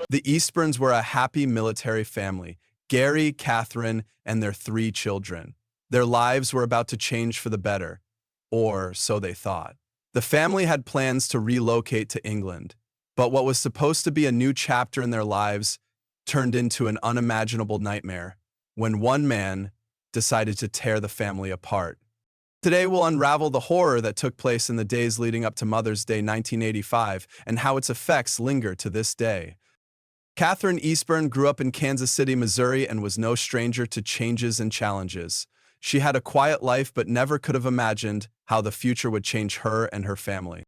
The Eastburns were a happy military family, Gary, Catherine, and their 3 children. Their lives were about to change for the better, or so they thought. The family had plans to relocate to England, but what was supposed to be a new chapter in their lives turned into an unimaginable nightmare when one man decided to tear the family apart. Today we'll unravel the horror that took place in the days leading up to Mother's Day 1985 and how its effects linger to this day. Catherine Eastburn grew up in Kansas City, Missouri, and was no stranger to changes and challenges. She had a quiet life but never could have imagined how the future would change her and her family.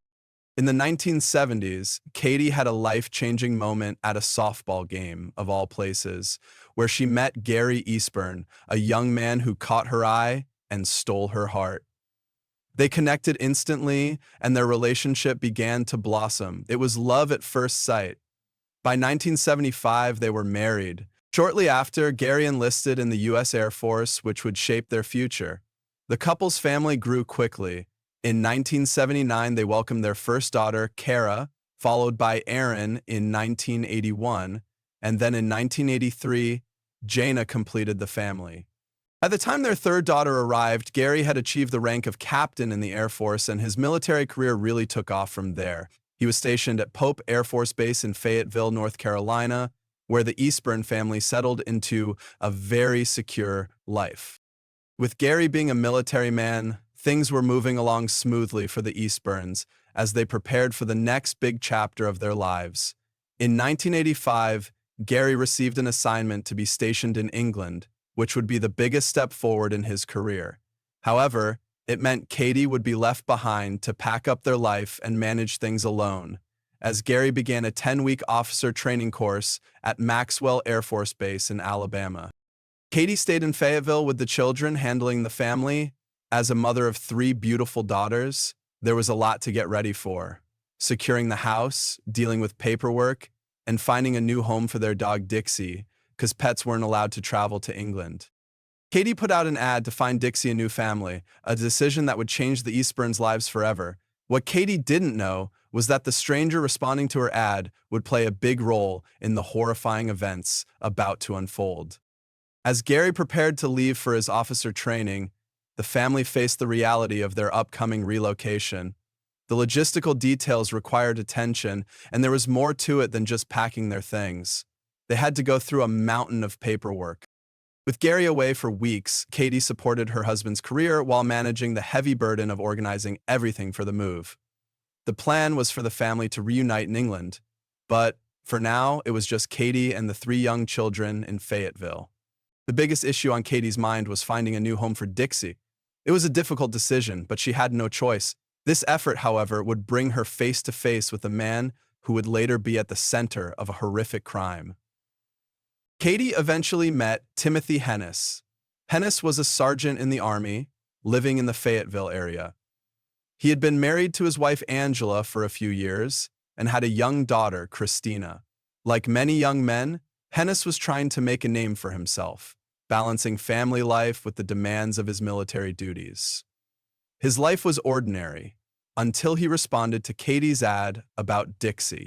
In the 1970s, Katie had a life-changing moment at a softball game, of all places, where she met Gary Eastburn, a young man who caught her eye and stole her heart. They connected instantly, and their relationship began to blossom. It was love at first sight. By 1975, they were married. Shortly after, Gary enlisted in the U.S. Air Force, which would shape their future. The couple's family grew quickly. In 1979, they welcomed their first daughter, Kara, followed by Aaron in 1981, and then in 1983, Jana completed the family. By the time their third daughter arrived, Gary had achieved the rank of captain in the Air Force, and his military career really took off from there. He was stationed at Pope Air Force Base in Fayetteville, North Carolina, where the Eastburn family settled into a very secure life. With Gary being a military man, things were moving along smoothly for the Eastburns as they prepared for the next big chapter of their lives. In 1985, Gary received an assignment to be stationed in England, which would be the biggest step forward in his career. However, it meant Katie would be left behind to pack up their life and manage things alone, as Gary began a 10-week officer training course at Maxwell Air Force Base in Alabama. Katie stayed in Fayetteville with the children, handling the family. As a mother of 3 beautiful daughters, there was a lot to get ready for: securing the house, dealing with paperwork, and finding a new home for their dog Dixie, because pets weren't allowed to travel to England. Katie put out an ad to find Dixie a new family, a decision that would change the Eastburns' lives forever. What Katie didn't know was that the stranger responding to her ad would play a big role in the horrifying events about to unfold. As Gary prepared to leave for his officer training, the family faced the reality of their upcoming relocation. The logistical details required attention, and there was more to it than just packing their things. They had to go through a mountain of paperwork. With Gary away for weeks, Katie supported her husband's career while managing the heavy burden of organizing everything for the move. The plan was for the family to reunite in England, but for now, it was just Katie and the 3 young children in Fayetteville. The biggest issue on Katie's mind was finding a new home for Dixie. It was a difficult decision, but she had no choice. This effort, however, would bring her face to face with a man who would later be at the center of a horrific crime. Katie eventually met Timothy Hennis. Hennis was a sergeant in the Army, living in the Fayetteville area. He had been married to his wife Angela for a few years and had a young daughter, Christina. Like many young men, Hennis was trying to make a name for himself, balancing family life with the demands of his military duties. His life was ordinary until he responded to Katie's ad about Dixie.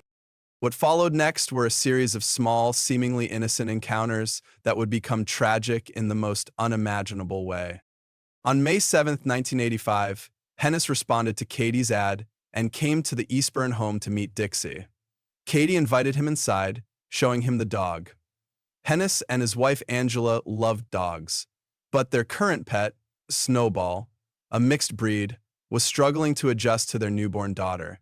What followed next were a series of small, seemingly innocent encounters that would become tragic in the most unimaginable way. On May 7, 1985, Hennis responded to Katie's ad and came to the Eastburn home to meet Dixie. Katie invited him inside, showing him the dog. Hennis and his wife Angela loved dogs, but their current pet, Snowball, a mixed breed, was struggling to adjust to their newborn daughter.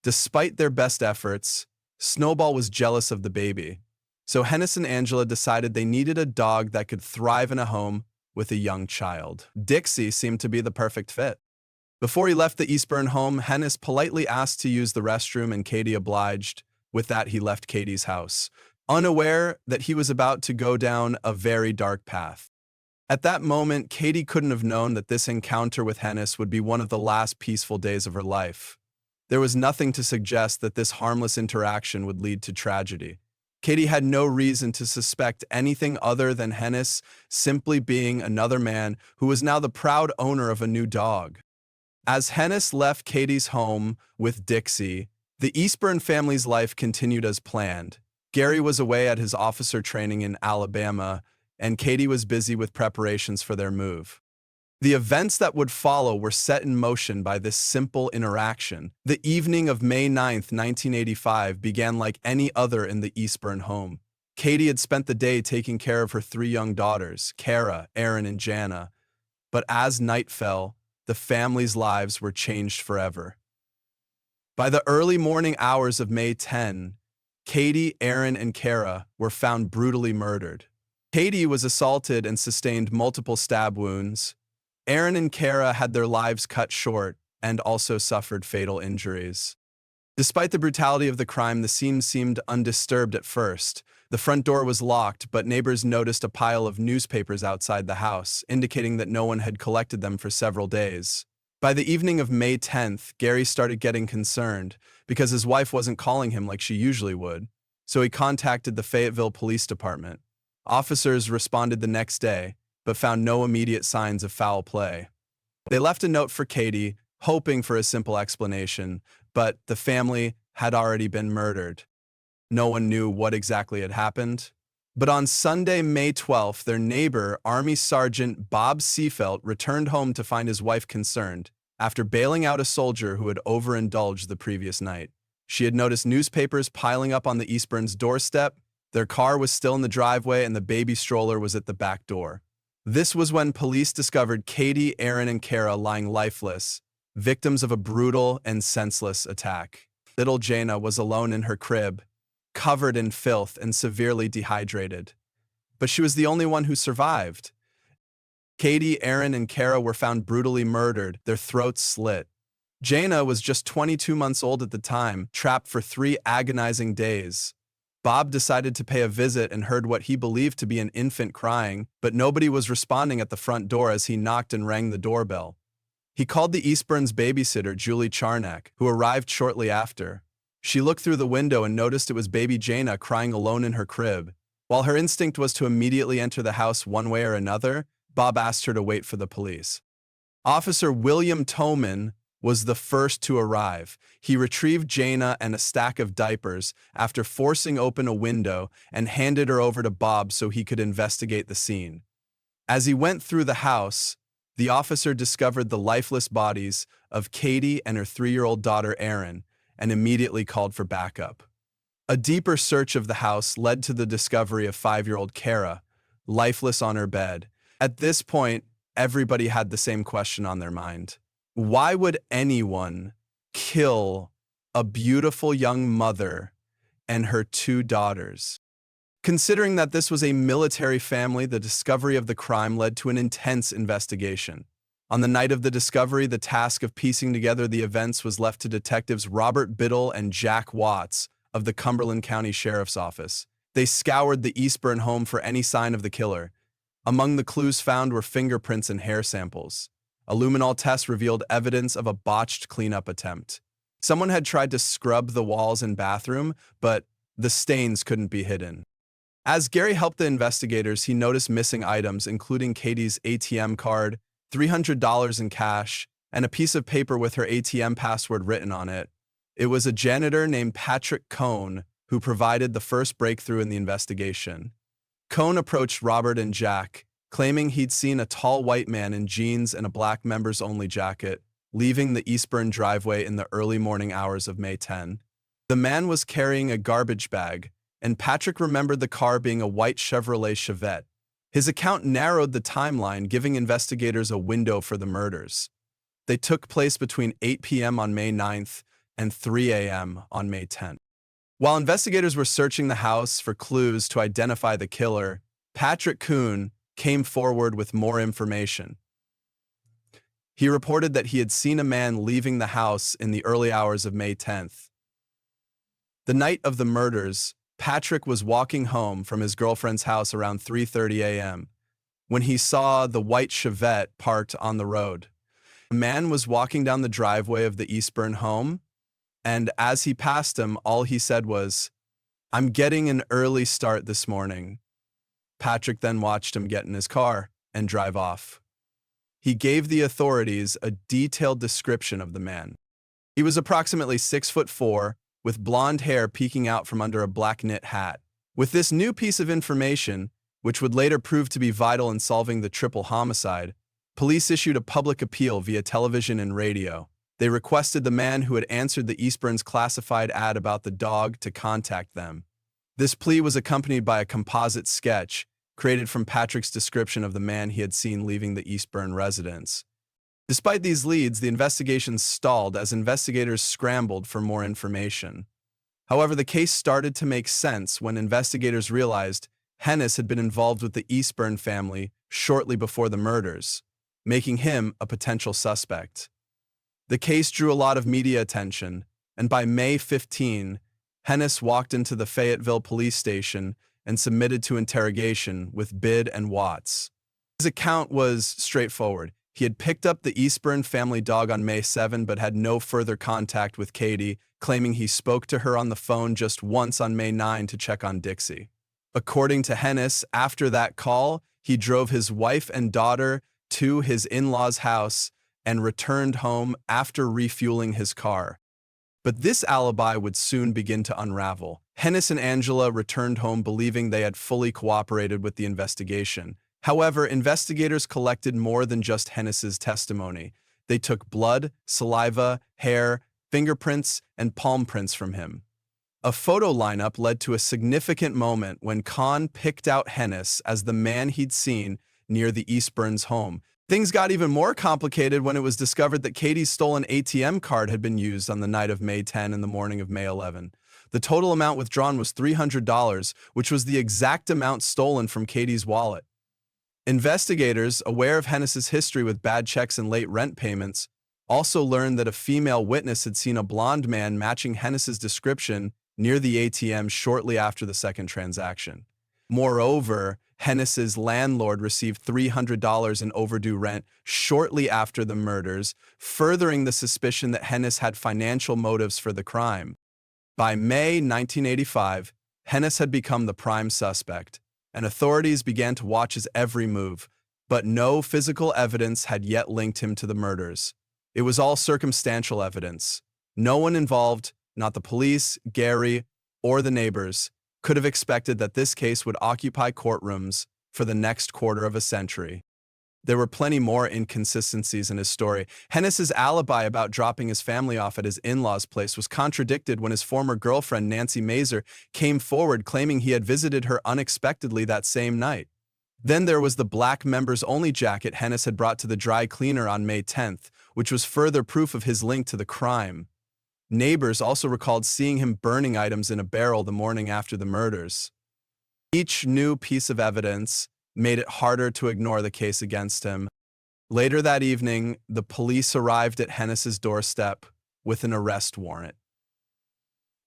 Despite their best efforts, Snowball was jealous of the baby, so Hennis and Angela decided they needed a dog that could thrive in a home with a young child. Dixie seemed to be the perfect fit. Before he left the Eastburn home, Hennis politely asked to use the restroom and Katie obliged. With that, he left Katie's house, unaware that he was about to go down a very dark path. At that moment, Katie couldn't have known that this encounter with Hennis would be one of the last peaceful days of her life. There was nothing to suggest that this harmless interaction would lead to tragedy. Katie had no reason to suspect anything other than Hennis simply being another man who was now the proud owner of a new dog. As Hennis left Katie's home with Dixie, the Eastburn family's life continued as planned. Gary was away at his officer training in Alabama, and Katie was busy with preparations for their move. The events that would follow were set in motion by this simple interaction. The evening of May 9, 1985 began like any other in the Eastburn home. Katie had spent the day taking care of her three young daughters, Kara, Erin, and Jana. But as night fell, the family's lives were changed forever. By the early morning hours of May 10, Katie, Erin, and Kara were found brutally murdered. Katie was assaulted and sustained multiple stab wounds. Erin and Kara had their lives cut short and also suffered fatal injuries. Despite the brutality of the crime, the scene seemed undisturbed at first. The front door was locked, but neighbors noticed a pile of newspapers outside the house, indicating that no one had collected them for several days. By the evening of May 10th, Gary started getting concerned because his wife wasn't calling him like she usually would, so he contacted the Fayetteville Police Department. Officers responded the next day, but found no immediate signs of foul play. They left a note for Katie, hoping for a simple explanation, but the family had already been murdered. No one knew what exactly had happened. But on Sunday, May 12th, their neighbor, Army Sergeant Bob Seafelt, returned home to find his wife concerned after bailing out a soldier who had overindulged the previous night. She had noticed newspapers piling up on the Eastburn's doorstep. Their car was still in the driveway and the baby stroller was at the back door. This was when police discovered Katie, Erin, and Kara lying lifeless, victims of a brutal and senseless attack. Little Jana was alone in her crib, covered in filth and severely dehydrated. But she was the only one who survived. Katie, Erin, and Kara were found brutally murdered, their throats slit. Jana was just 22 months old at the time, trapped for 3 agonizing days. Bob decided to pay a visit and heard what he believed to be an infant crying, but nobody was responding at the front door as he knocked and rang the doorbell. He called the Eastburn's babysitter, Julie Charnack, who arrived shortly after. She looked through the window and noticed it was baby Jana crying alone in her crib. While her instinct was to immediately enter the house one way or another, Bob asked her to wait for the police. Officer William Toman was the first to arrive. He retrieved Jana and a stack of diapers after forcing open a window and handed her over to Bob so he could investigate the scene. As he went through the house, the officer discovered the lifeless bodies of Katie and her 3-year-old daughter Erin and immediately called for backup. A deeper search of the house led to the discovery of 5-year-old Kara, lifeless on her bed. At this point, everybody had the same question on their mind. Why would anyone kill a beautiful young mother and her 2 daughters? Considering that this was a military family, the discovery of the crime led to an intense investigation. On the night of the discovery, the task of piecing together the events was left to detectives Robert Biddle and Jack Watts of the Cumberland County Sheriff's Office. They scoured the Eastburn home for any sign of the killer. Among the clues found were fingerprints and hair samples. A luminol test revealed evidence of a botched cleanup attempt. Someone had tried to scrub the walls and bathroom, but the stains couldn't be hidden. As Gary helped the investigators, he noticed missing items, including Katie's ATM card, $300 in cash, and a piece of paper with her ATM password written on it. It was a janitor named Patrick Cohn who provided the first breakthrough in the investigation. Cohn approached Robert and Jack, claiming he'd seen a tall white man in jeans and a black members-only jacket, leaving the Eastburn driveway in the early morning hours of May 10. The man was carrying a garbage bag, and Patrick remembered the car being a white Chevrolet Chevette. His account narrowed the timeline, giving investigators a window for the murders. They took place between 8 p.m. on May 9th and 3 a.m. on May 10th. While investigators were searching the house for clues to identify the killer, Patrick Cohn came forward with more information. He reported that he had seen a man leaving the house in the early hours of May 10th. The night of the murders, Patrick was walking home from his girlfriend's house around 3:30 a.m. when he saw the white Chevette parked on the road. A man was walking down the driveway of the Eastburn home, and as he passed him, all he said was, "I'm getting an early start this morning." Patrick then watched him get in his car and drive off. He gave the authorities a detailed description of the man. He was approximately 6'4", with blonde hair peeking out from under a black knit hat. With this new piece of information, which would later prove to be vital in solving the triple homicide, police issued a public appeal via television and radio. They requested the man who had answered the Eastburn's classified ad about the dog to contact them. This plea was accompanied by a composite sketch created from Patrick's description of the man he had seen leaving the Eastburn residence. Despite these leads, the investigation stalled as investigators scrambled for more information. However, the case started to make sense when investigators realized Hennis had been involved with the Eastburn family shortly before the murders, making him a potential suspect. The case drew a lot of media attention, and by May 15, Hennis walked into the Fayetteville police station and submitted to interrogation with Bid and Watts. His account was straightforward. He had picked up the Eastburn family dog on May 7 but had no further contact with Katie, claiming he spoke to her on the phone just once on May 9 to check on Dixie. According to Hennis, after that call, he drove his wife and daughter to his in-laws' house and returned home after refueling his car. But this alibi would soon begin to unravel. Hennis and Angela returned home believing they had fully cooperated with the investigation. However, investigators collected more than just Hennis's testimony. They took blood, saliva, hair, fingerprints, and palm prints from him. A photo lineup led to a significant moment when Kahn picked out Hennis as the man he'd seen near the Eastburns' home. Things got even more complicated when it was discovered that Katie's stolen ATM card had been used on the night of May 10 and the morning of May 11. The total amount withdrawn was $300, which was the exact amount stolen from Katie's wallet. Investigators, aware of Hennis's history with bad checks and late rent payments, also learned that a female witness had seen a blonde man matching Hennis's description near the ATM shortly after the second transaction. Moreover, Hennis's landlord received $300 in overdue rent shortly after the murders, furthering the suspicion that Hennis had financial motives for the crime. By May 1985, Hennis had become the prime suspect, and authorities began to watch his every move, but no physical evidence had yet linked him to the murders. It was all circumstantial evidence. No one involved, not the police, Gary, or the neighbors, could have expected that this case would occupy courtrooms for the next quarter of a century. There were plenty more inconsistencies in his story. Hennis's alibi about dropping his family off at his in-laws' place was contradicted when his former girlfriend, Nancy Mazer, came forward claiming he had visited her unexpectedly that same night. Then there was the black members-only jacket Hennis had brought to the dry cleaner on May 10th, which was further proof of his link to the crime. Neighbors also recalled seeing him burning items in a barrel the morning after the murders. Each new piece of evidence made it harder to ignore the case against him. Later that evening, the police arrived at Hennis's doorstep with an arrest warrant.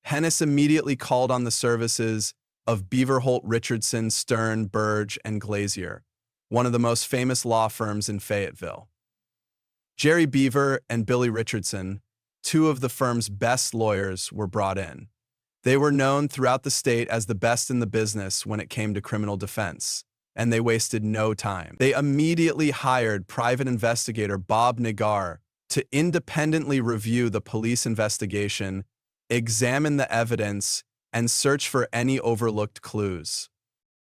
Hennis immediately called on the services of Beaverholt, Richardson, Stern, Burge, and Glazier, one of the most famous law firms in Fayetteville. Jerry Beaver and Billy Richardson, two of the firm's best lawyers, were brought in. They were known throughout the state as the best in the business when it came to criminal defense, and they wasted no time. They immediately hired private investigator Bob Nagar to independently review the police investigation, examine the evidence, and search for any overlooked clues.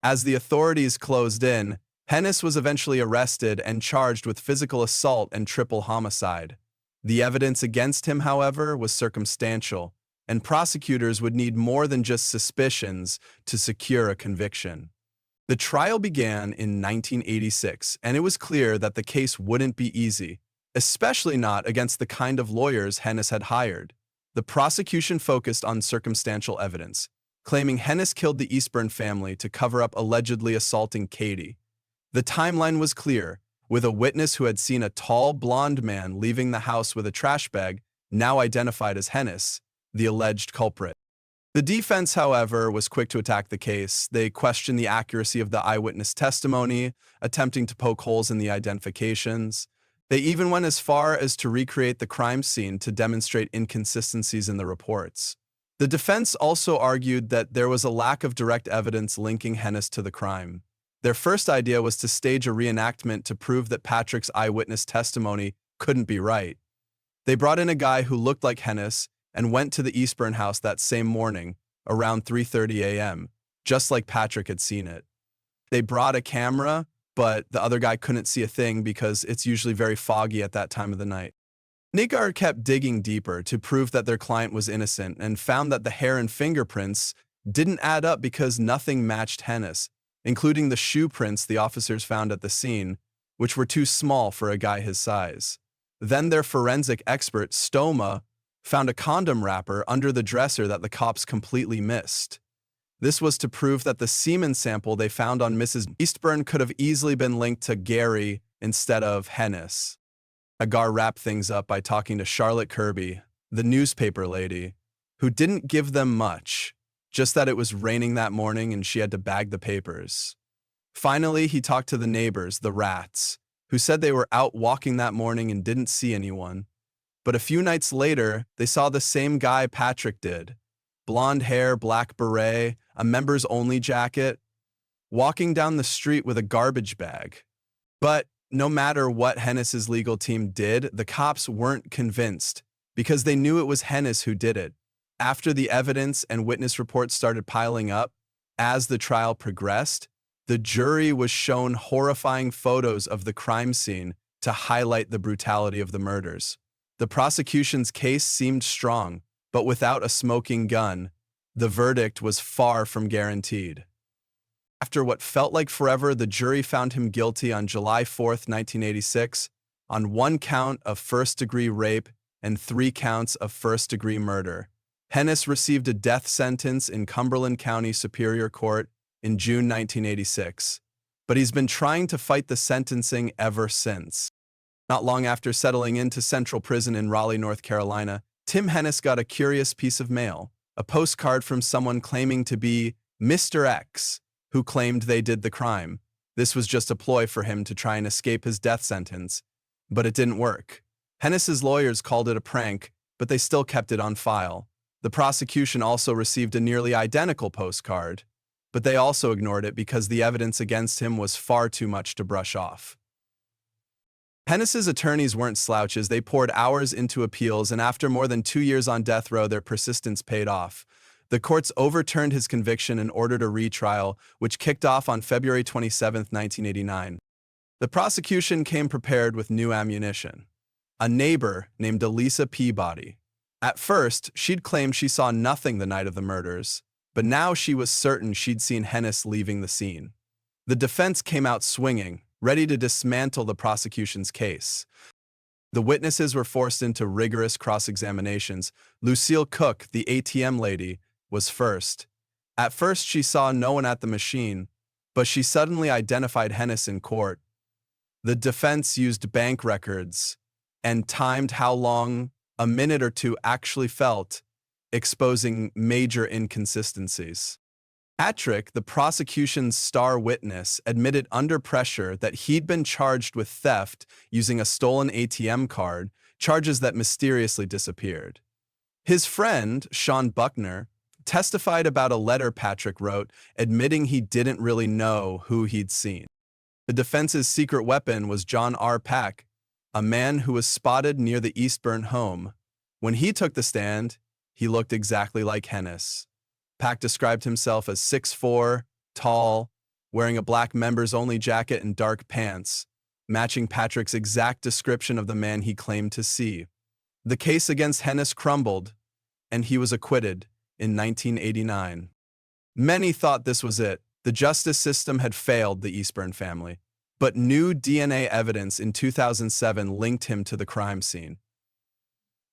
As the authorities closed in, Hennis was eventually arrested and charged with physical assault and triple homicide. The evidence against him, however, was circumstantial, and prosecutors would need more than just suspicions to secure a conviction. The trial began in 1986, and it was clear that the case wouldn't be easy, especially not against the kind of lawyers Hennis had hired. The prosecution focused on circumstantial evidence, claiming Hennis killed the Eastburn family to cover up allegedly assaulting Katie. The timeline was clear, with a witness who had seen a tall, blonde man leaving the house with a trash bag, now identified as Hennis, the alleged culprit. The defense, however, was quick to attack the case. They questioned the accuracy of the eyewitness testimony, attempting to poke holes in the identifications. They even went as far as to recreate the crime scene to demonstrate inconsistencies in the reports. The defense also argued that there was a lack of direct evidence linking Hennis to the crime. Their first idea was to stage a reenactment to prove that Patrick's eyewitness testimony couldn't be right. They brought in a guy who looked like Hennis and went to the Eastburn house that same morning, around 3:30 a.m., just like Patrick had seen it. They brought a camera, but the other guy couldn't see a thing because it's usually very foggy at that time of the night. Nigar kept digging deeper to prove that their client was innocent and found that the hair and fingerprints didn't add up because nothing matched Hennis, including the shoe prints the officers found at the scene, which were too small for a guy his size. Then their forensic expert, Stoma, found a condom wrapper under the dresser that the cops completely missed. This was to prove that the semen sample they found on Mrs. Eastburn could have easily been linked to Gary instead of Hennis. Agar wrapped things up by talking to Charlotte Kirby, the newspaper lady, who didn't give them much, just that it was raining that morning and she had to bag the papers. Finally, he talked to the neighbors, the Rats, who said they were out walking that morning and didn't see anyone. But a few nights later, they saw the same guy Patrick did. Blonde hair, black beret, a members-only jacket, walking down the street with a garbage bag. But no matter what Hennis's legal team did, the cops weren't convinced because they knew it was Hennis who did it. After the evidence and witness reports started piling up, as the trial progressed, the jury was shown horrifying photos of the crime scene to highlight the brutality of the murders. The prosecution's case seemed strong, but without a smoking gun, the verdict was far from guaranteed. After what felt like forever, the jury found him guilty on July 4, 1986, on 1 count of first-degree rape and 3 counts of first-degree murder. Hennis received a death sentence in Cumberland County Superior Court in June 1986, but he's been trying to fight the sentencing ever since. Not long after settling into Central Prison in Raleigh, North Carolina, Tim Hennis got a curious piece of mail, a postcard from someone claiming to be Mr. X, who claimed they did the crime. This was just a ploy for him to try and escape his death sentence, but it didn't work. Hennis's lawyers called it a prank, but they still kept it on file. The prosecution also received a nearly identical postcard, but they also ignored it because the evidence against him was far too much to brush off. Hennis's attorneys weren't slouches. They poured hours into appeals, and after more than 2 years on death row, their persistence paid off. The courts overturned his conviction and ordered a retrial, which kicked off on February 27, 1989. The prosecution came prepared with new ammunition. A neighbor named Elisa Peabody. At first, she'd claimed she saw nothing the night of the murders, but now she was certain she'd seen Hennis leaving the scene. The defense came out swinging, ready to dismantle the prosecution's case. The witnesses were forced into rigorous cross-examinations. Lucille Cook, the ATM lady, was first. At first, she saw no one at the machine, but she suddenly identified Hennis in court. The defense used bank records and timed how long a minute or two actually felt, exposing major inconsistencies. Patrick, the prosecution's star witness, admitted under pressure that he'd been charged with theft using a stolen ATM card, charges that mysteriously disappeared. His friend, Sean Buckner, testified about a letter Patrick wrote admitting he didn't really know who he'd seen. The defense's secret weapon was John R. Pack, a man who was spotted near the Eastburn home. When he took the stand, he looked exactly like Hennis. Pack described himself as 6'4", tall, wearing a black members-only jacket and dark pants, matching Patrick's exact description of the man he claimed to see. The case against Hennis crumbled, and he was acquitted in 1989. Many thought this was it. The justice system had failed the Eastburn family, but new DNA evidence in 2007 linked him to the crime scene.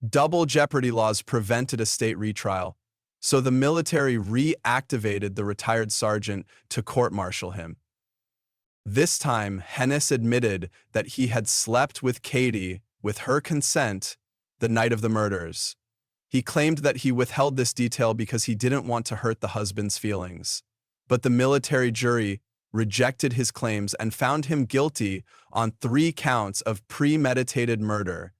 Double jeopardy laws prevented a state retrial, so the military reactivated the retired sergeant to court-martial him. This time, Hennis admitted that he had slept with Katie, with her consent, the night of the murders. He claimed that he withheld this detail because he didn't want to hurt the husband's feelings. But the military jury rejected his claims and found him guilty on 3 counts of premeditated murder.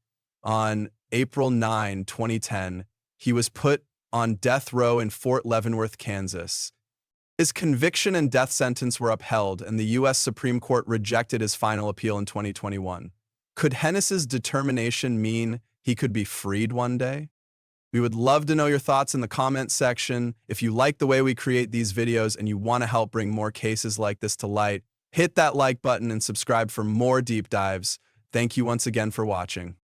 On April 9, 2010, he was put on death row in Fort Leavenworth, Kansas. His conviction and death sentence were upheld, and the U.S. Supreme Court rejected his final appeal in 2021. Could Hennis's determination mean he could be freed one day? We would love to know your thoughts in the comments section. If you like the way we create these videos and you want to help bring more cases like this to light, hit that like button and subscribe for more deep dives. Thank you once again for watching.